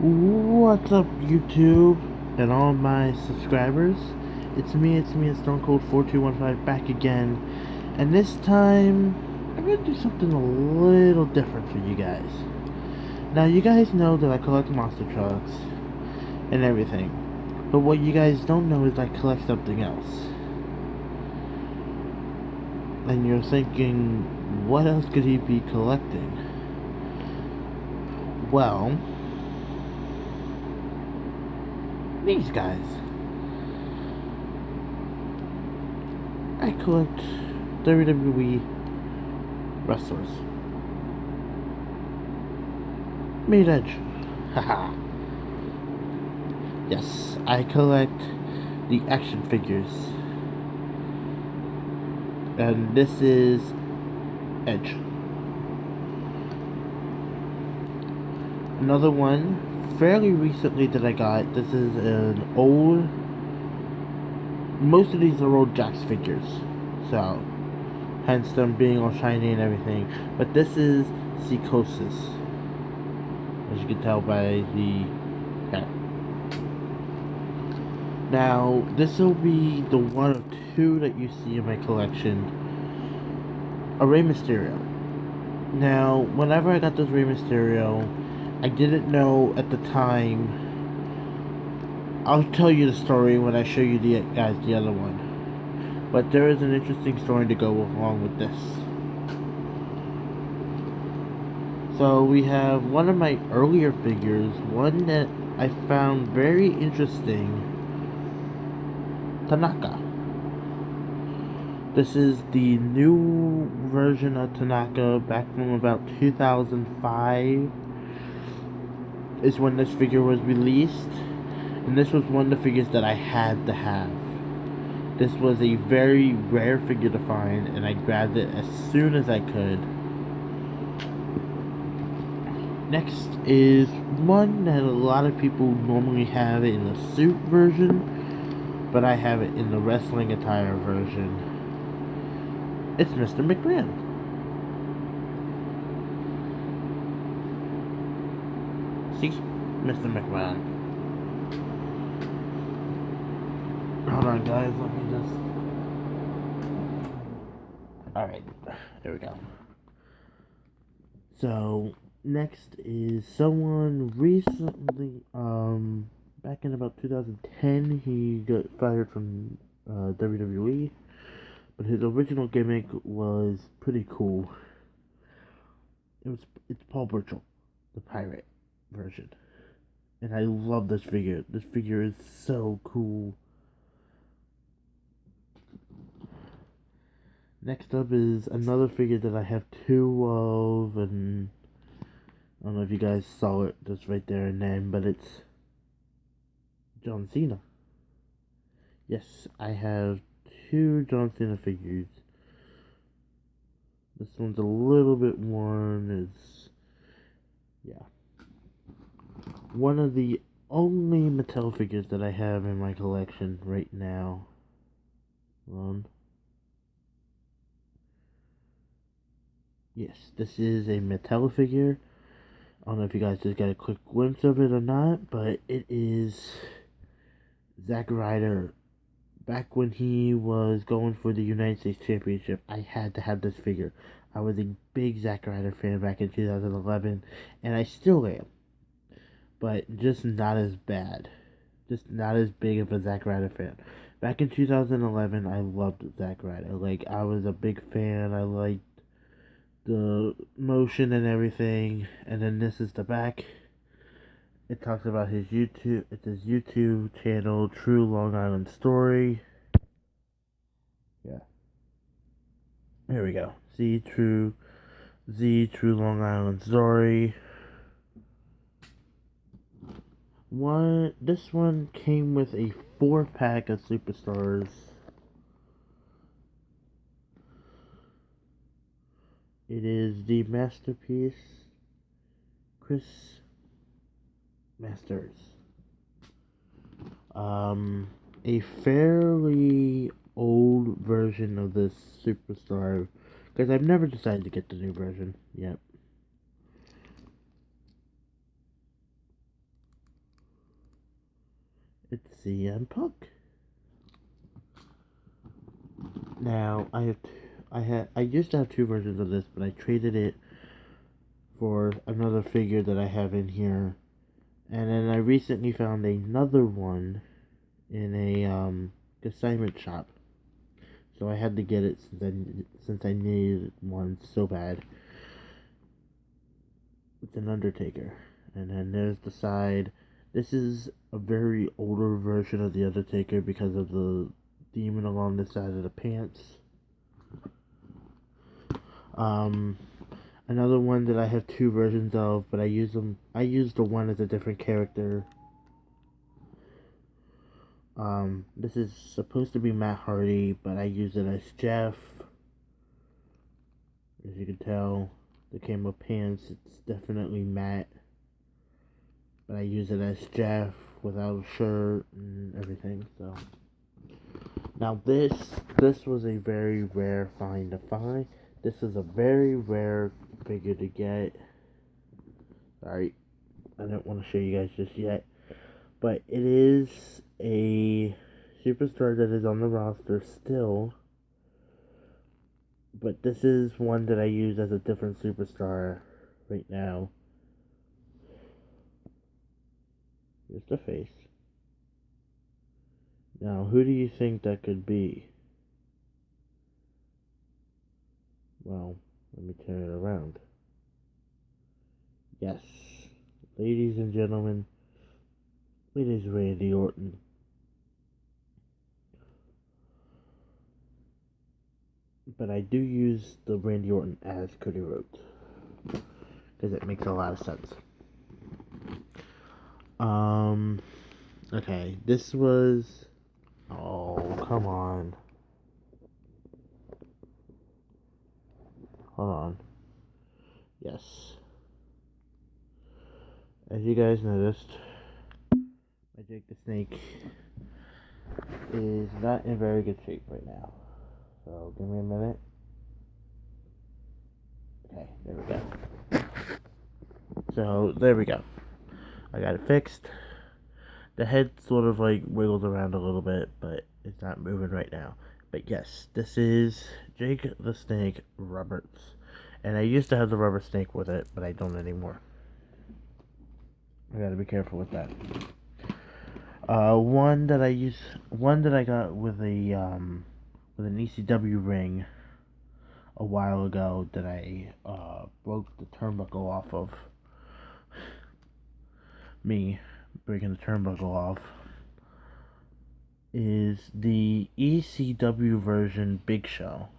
What's up, YouTube and all my subscribers? It's me, Stone Cold 4215 back again, and this time I'm gonna do something a little different for you guys. Now, you guys know that I collect monster trucks and everything, but what you guys don't know is I collect something else. And you're thinking, what else could he be collecting? Well, these guys. I collect WWE wrestlers. Made Edge. Haha. Yes, I collect the action figures. And this is Edge. Another one, fairly recently that I got, this is an old, most of these are old Jax figures. So, hence them being all shiny and everything. But this is Psychosis. As you can tell by the hair. Now, this will be the one of two that you see in my collection. A Rey Mysterio. Now, whenever I got this Rey Mysterio, I didn't know at the time. I'll tell you the story when I show you the other one. But there is an interesting story to go along with this. So we have one of my earlier figures, one that I found very interesting. Tanaka. This is the new version of Tanaka back from about 2005 is when this figure was released. And this was one of the figures that I had to have. This was a very rare figure to find, and I grabbed it as soon as I could. Next is one that a lot of people normally have in the suit version, but I have it in the wrestling attire version. It's Mr. McMahon. See? Mr. McMahon. Hold on, guys, let me just... Alright, there we go. So, next is someone recently, back in about 2010, he got fired from WWE, but his original gimmick was pretty cool. It's Paul Burchill, the pirate version, and I love this figure. This figure is so cool. Next up is another figure that I have two of, and I don't know if you guys saw it just right there and then, but it's John Cena. Yes, I have two John Cena figures. This one's a little bit worn. It's, yeah. One of the only Mattel figures that I have in my collection right now. Yes, this is a Mattel figure. I don't know if you guys just got a quick glimpse of it or not, but it is Zack Ryder. Back when he was going for the United States Championship, I had to have this figure. I was a big Zack Ryder fan back in 2011, and I still am. But just not as bad. Just not as big of a Zack Ryder fan. Back in 2011, I loved Zack Ryder. Like, I was a big fan. I liked the motion and everything. And then this is the back. It talks about his YouTube. It's his YouTube channel, True Long Island Story. Yeah. Here we go. True Long Island Story. This one came with a 4-pack of superstars. It is the Masterpiece Chris Masters. A fairly old version of this superstar, because I've never decided to get the new version yet. it's CM Punk. Now I used to have two versions of this, but I traded it for another figure that I have in here, and then I recently found another one in a consignment shop. So I had to get it since I needed one so bad. It's an Undertaker, and then there's the side. This is a very older version of the Undertaker because of the demon along the side of the pants. Another one that I have two versions of, but I use the one as a different character. This is supposed to be Matt Hardy, but I use it as Jeff. As you can tell, the camo pants, it's definitely Matt. But I use it as Jeff without a shirt and everything, so. Now this was a very rare find to find. This is a very rare figure to get. Sorry, I don't want to show you guys just yet. But it is a superstar that is on the roster still. But this is one that I use as a different superstar right now. Here's the face. Now, who do you think that could be? Well, let me turn it around. Yes, ladies and gentlemen, it is Randy Orton. But I do use the Randy Orton as Cody Rhodes, because it makes a lot of sense. Okay, this was... Oh, come on. Hold on. Yes. As you guys noticed, my Jake the Snake is not in very good shape right now. So, give me a minute. Okay, there we go. So, there we go. I got it fixed. The head sort of like wiggles around a little bit, but it's not moving right now. But yes, this is Jake the Snake Roberts. And I used to have the rubber snake with it, but I don't anymore. I gotta be careful with that. One that I got with an ECW ring a while ago that I broke the turnbuckle off of. Me breaking the turnbuckle off is the ECW version Big Show,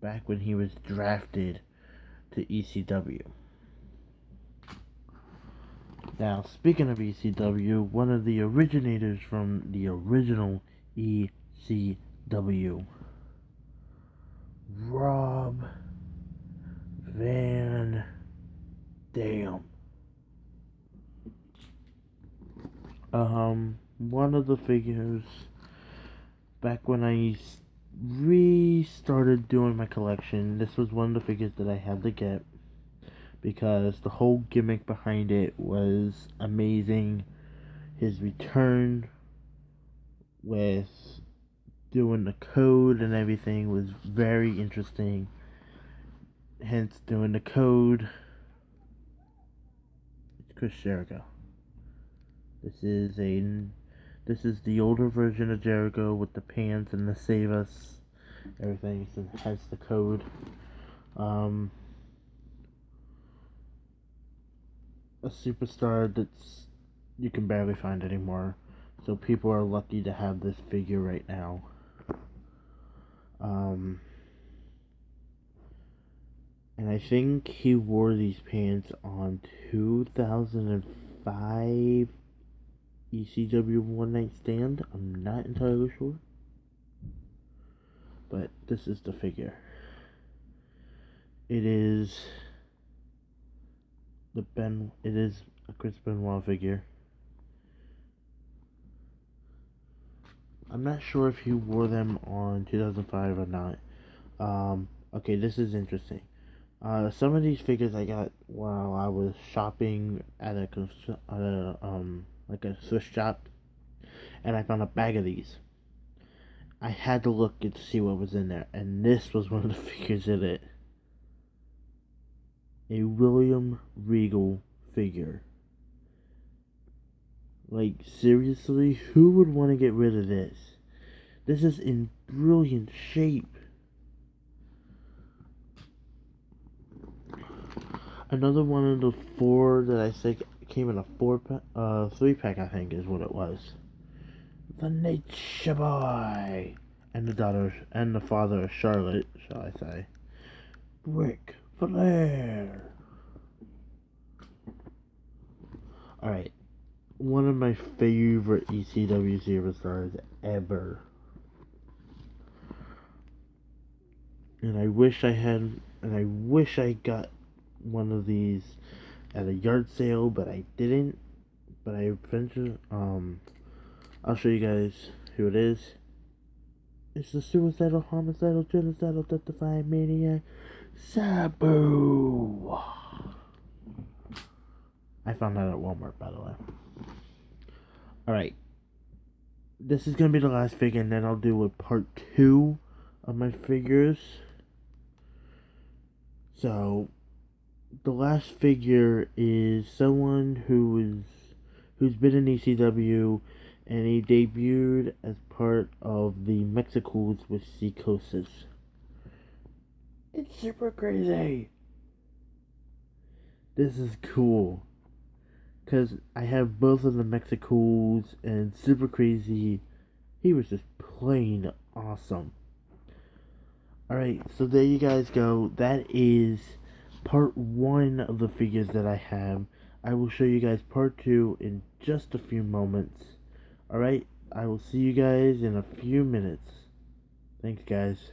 back when he was drafted to ECW. Now, speaking of ECW, one of the originators from the original ECW, Rob Van Dam. One of the figures, back when I restarted doing my collection, this was one of the figures that I had to get, because the whole gimmick behind it was amazing. His return with doing the code and everything was very interesting. Hence, doing the code. It's Chris Jericho. This is the older version of Jericho with the pants and the Save Us. Everything has the code. A superstar that's you can barely find anymore. So people are lucky to have this figure right now. And I think he wore these pants on 2005 ECW One Night Stand. I'm not entirely sure. But this is the figure. It is a Chris Benoit figure. I'm not sure if he wore them on 2005 or not. Okay, this is interesting. Some of these figures I got while I was shopping at a thrift shop, and I found a bag of these. I had to look to see what was in there, and this was one of the figures in it. A William Regal figure. Like, seriously, who would want to get rid of this? This is in brilliant shape. Another one of the four that I said came in a 3-pack, I think is what it was. The Nature Boy, and the daughter and the father of Charlotte, shall I say? Ric Flair. All right, one of my favorite ECW superstars ever, and I wish I got one of these at a yard sale, but I didn't. But I eventually, I'll show you guys who it is. It's the suicidal, homicidal, genocidal, death-defying maniac, Sabu. I found that at Walmart, by the way. Alright. This is going to be the last figure, and then I'll do a part 2 of my figures. So, the last figure is someone who's been in ECW, and he debuted as part of the Mexicals with Psicosis. It's super crazy. This is cool. Because I have both of the Mexicals and Super Crazy. He was just plain awesome. Alright, so there you guys go. That is part 1 of the figures that I have. I will show you guys part 2 in just a few moments. Alright, I will see you guys in a few minutes. Thanks, guys.